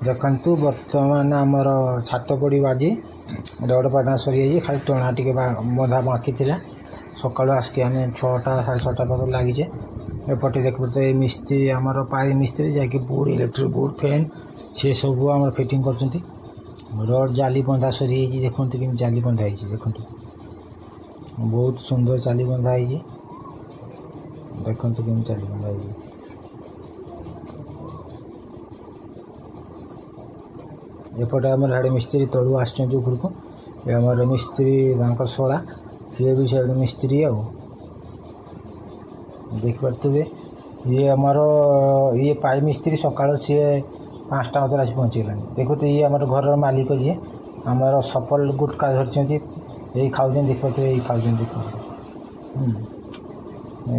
ଦେଖନ୍ତୁ ବର୍ତ୍ତମାନ ଆମର ଛାତ ପଡ଼ିବ ଆଜି ରଡ଼ ପାଟଣା ସରିଯାଇଛି ଖାଲି ଟଣା ଟିକେ ବନ୍ଧା ବାକି ଥିଲା ସକାଳୁ ଆସିକି ଆମେ 6ଟା 6:30 ପାଖରୁ ଲାଗିଛେ ଏପଟେ ଦେଖୁଛ ଏ ମିସ୍ତ୍ରୀ ଆମର ପାଇ ମିସ୍ତ୍ରୀ ଯାଇକି ବୋର୍ଡ଼ ଇଲେକ୍ଟ୍ରିକ୍ ବୋର୍ଡ଼ ଫ୍ୟାନ୍ ସେ ସବୁ ଆମର ଫିଟିଂ କରୁଛନ୍ତି ରଡ଼ ଜାଲି ବନ୍ଧା ସରିଯାଇଛି ଦେଖନ୍ତୁ କେମିତି ଜାଲି ବନ୍ଧା ହେଇଛି ଦେଖନ୍ତୁ ବହୁତ ସୁନ୍ଦର ଜାଲି ବନ୍ଧା ହେଇଛି ଦେଖନ୍ତୁ କେମିତି ଜାଲି ବନ୍ଧା ହେଇଛି एपटे आम हाड़े मिस्त्री तलू आसपरको आमर मिस्त्री शला सी भी से मिस्त्री देखिपे ये आमर ये पाई मिस्त्री सका सी 5टा बजे आसी पहुँचीगला देखो तो ये आम घर मालिक जी आमर सफल गुटका धरती यही खाऊँ देखिए यही खाऊँ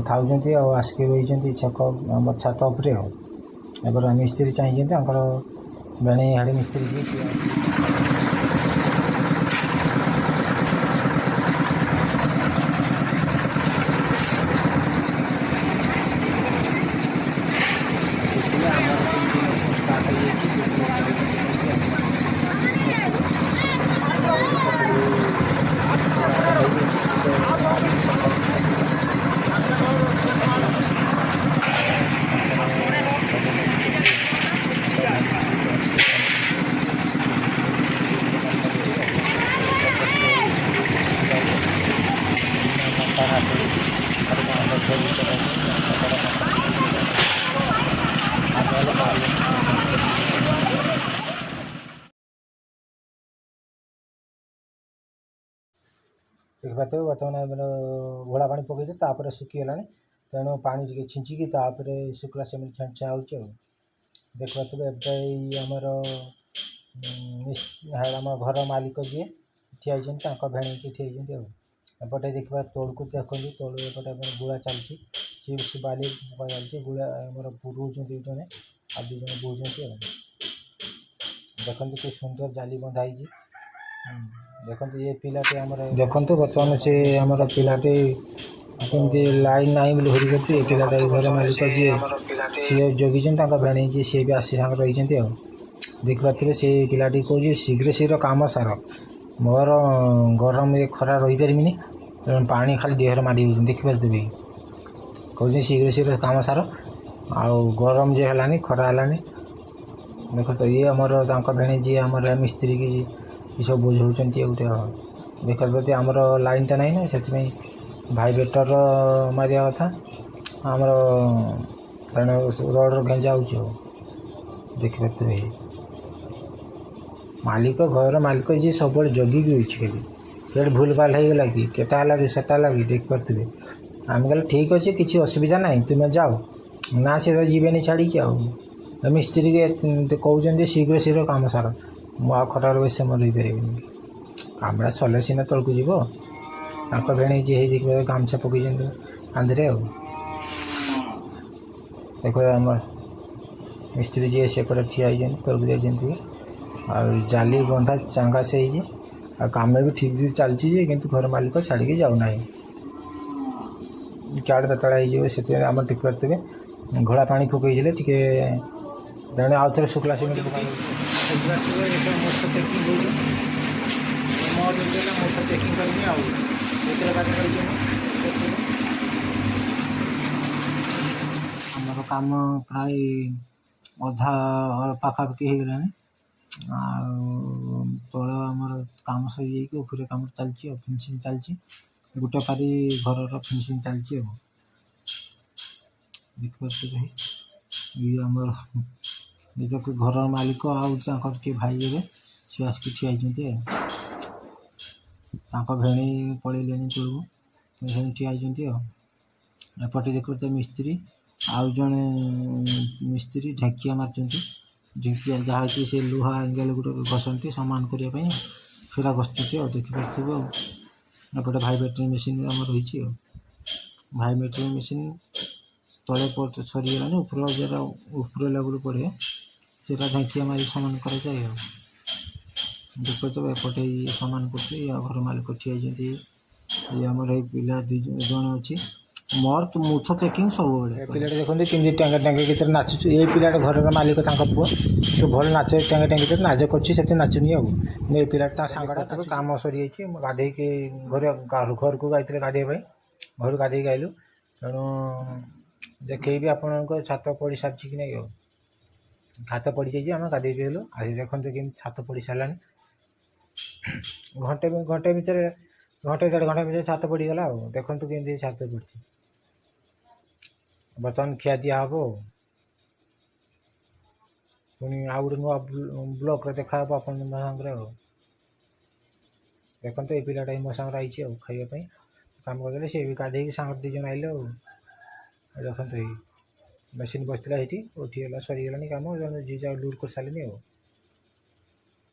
खाऊँ आसिक रही छक आम छात उपर मिस्त्री चाहिए बेणे हाड़े मिस्त्री जी देखिए बर्तमान घोड़ा पानी पकईदे तापर सुखीगला तेणु पानी टी छींचिकी शुक्ला सेमती छेंचा हो देखिए आमर आम घर मालिक जी ठिया भेड़ की ठिया एपटे देखा तोड़ को देखते तोड़ एपटे गुड़ा चलती चिप्स बाली चलती गुड़ा आमर बुरोच जड़े आ 2 जन बोचते देखते कि सुंदर जाली बंधाई देखो ये पिलाटे देखो बर्तमान से आम पिलाटे कमी लाइन ना बोली हरी पिलाटा घर मालिक जी सी जगी भेड़ जी सी भी आसी रही देखिपे से पिलाटी कह शीघ्र शीघ्र कम सार मोर गरम ये खरा रही पारिनी पानी खाली देहर मारी देखिपे कह शीघ्र शीघ्र कम सार आ गरम जे है खरा है देख तो ये आमर भेणे जी आम मिस्त्री की सब बुझाऊँ गोटे देखा प्रति आमर लाइन टा ना से भाइब्रेटर मारिया कथा आमर रड घेंजा हो देखिपे मालिक घर मालिक जी सब जगिक खाली पेट भूल भाल होगा कि केटा लगी सेटा लगी देखिपे आम कहले ठीक अच्छे किसी असुविधा ना तुम्हें जाओ ना सी जीवे छाड़ी मिस्त्री के कहते शीघ्र शीघ्र कम सार मु खरार बस रही पारे कमड़ा सले सीना तलक जीव भेणे जी देखिए गामछा पकई कांधे देख आम मिस्त्री जी सेपटे ठिया तलक जाइए आ जाली बंधा चांगा से कम भी ठीक चलती किंतु घर मालिक छाड़ी जाऊना चाड़ तड़ा से आम देखिए घोड़ा पानी फुकई टे तेणु आउ थे शुक्ला सीमेंट पकड़ आमर कम प्राय अधा पाखापाखि होगला तल आमर कम सरी उपरे कम चलती फिनिशिंग चलती गोटे पारी घर फिनिशिंग चलती देखिए ये आमर ये घर मालिक आर किए भाई हे सी आसिक ठिया भेणी पलैले चलू ठिया एपटे देखते मिस्त्री आउ जड़े मिस्त्री ढेकिया मार्च ढेकिया जहाँ से लुहा एंगेल गोटे घसती सामान करने फेरा घसुच्च देखिपे एपटे भाइब्रेटरी मेसीन आम रही भाइब्रेटरी मेसीन तले सरीगला ऊपर जरा ऊपर लेवल पड़े से ढेकिया मारी सामान कर देखते तो एपटे ये सामान कर घर मालिक ठिया ये आमर पिला 2 जन अच्छी मोर तो मुछ चेकिंग सब ପିଲାଟା ଦେଖନ୍ତୁ କେମିତି ଟାଙ୍ଗା ଟାଙ୍ଗି ଭିତରେ ନାଚୁଛୁ। ଏଇ ପିଲାଟା ଘରର ମାଲିକ ତାଙ୍କ ପୁଅ ସେ ଭଲ ନାଚ ଟାଙ୍ଗା ଟାଙ୍ଗି ଭିତରେ ନାଚ କରୁଛି, ସେଠି ନାଚୁନି ଆଉ। କିନ୍ତୁ ଏଇ ପିଲାଟା ତା ସାଙ୍ଗଟା କାମ ସରିଯାଇଛି, ମୁଁ ଗାଧେଇକି ଘରକୁ ଯାଇଥିଲେ ଗାଧେଇବା ପାଇଁ, ଘରୁ ଗାଧେଇକି ଆଇଲୁ। ତେଣୁ ଦେଖେଇବି ଆପଣଙ୍କ ଛାତ ପଡ଼ି ସାରିଛି କି ନାହିଁ ଆଉ। ଛାତ ପଡ଼ିଯାଇଛି, ଆମେ ଗାଧେଇ ଦେଲୁ। ଆଜି ଦେଖନ୍ତୁ କେମିତି ଛାତ ପଡ଼ି ସାରିଲାଣି। ଘଣ୍ଟେ ଭିତରେ ଘଣ୍ଟେ ଦେଢ଼ ଘଣ୍ଟା ଭିତରେ ଛାତ ପଡ଼ିଗଲା ଆଉ। ଦେଖନ୍ତୁ କେମିତି ଛାତ ପଡ଼ିଛି। ବର୍ତ୍ତମାନ ଖିଆ ଦିଆ ହେବ ଆଉ। ପୁଣି ଆଉ ଗୋଟେ ନୂଆ ବ୍ଲଗ୍ରେ ଦେଖା ହେବ ଆପଣଙ୍କ ସାଙ୍ଗରେ ଆଉ। ଦେଖନ୍ତୁ ଏଇ ପିଲାଟା ମୋ ସାଙ୍ଗରେ ଆଇଛି ଆଉ ଖାଇବା ପାଇଁ, କାମ କରିଦେଲେ। ସିଏ ବି ଗାଧେଇକି ସାଙ୍ଗରେ ଦୁଇ ଜଣ ଆଇଲେ ଆଉ। ଦେଖନ୍ତୁ ଏଇ ମେସିନ୍ ବସିଥିଲା ସେଇଠି, ଉଠିଗଲା, ସରିଗଲାଣି କାମ, ଯିଏ ଯାହା ଲୁଟ୍ କରିସାରିଲେଣି ଆଉ।